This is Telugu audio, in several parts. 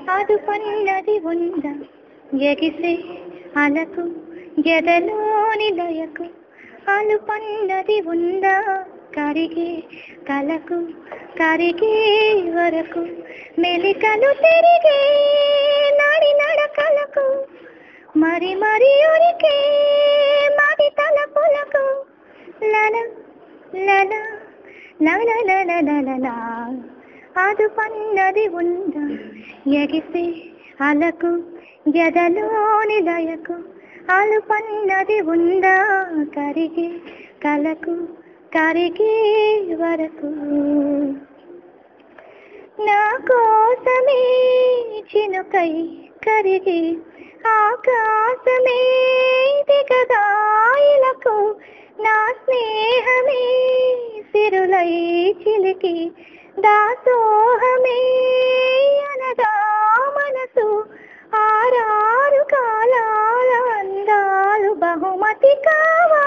అదుపన్నది ఉందా ఎగిసే అలకు ఎదలోని లయకు అలుపన్నది ఉందా కరిగే కలకు కరిగే వరకు మెలికలు తిరిగే నాడి నడకలకు మరి మరి ఉరికే మాది తలపులకు లల లల లల లల లల అదుపన్నది ఉందా ఎగిసే అలకు ఎదలోని లయకు అలుపన్నది ఉందా కరిగే కలకు కరిగే వరకు నా కోసమే చినుకై కరిగి ఆకాశమే దిగదాయిలకు నా స్నేహమే సిరులై చిలికి దాసోహమే అనగా మనసు ఆరారు కాలాల అందాలు బహుమతి కావా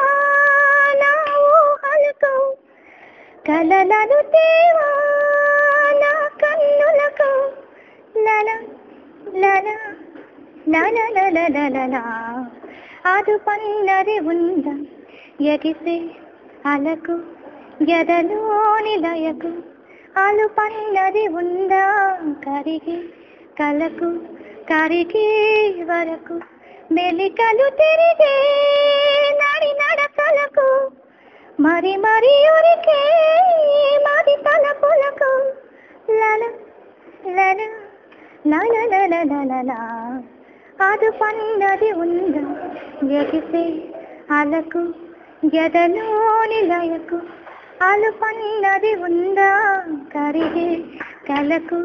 నా ఊహలకు కలలను తేవా నా కన్నులకు లల లల లల లల లల అదుపన్నది ఉందా ఎగిసే అలకు ఎదలోని లయకు అలుపన్నది ఉందా కరిగి కలకు కరిగే వరకు మెలికలు తిరిగే నడి నడకలకు మరి మరి ఉరికే మాది తలపులకు లల లల లల లల లల అదుపన్నది ఉందా ఎగిసే అలకు ఎదలోని లయకు అలుపన్నది ఉందా కరిగే కలకు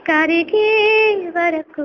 కరిగే వరకు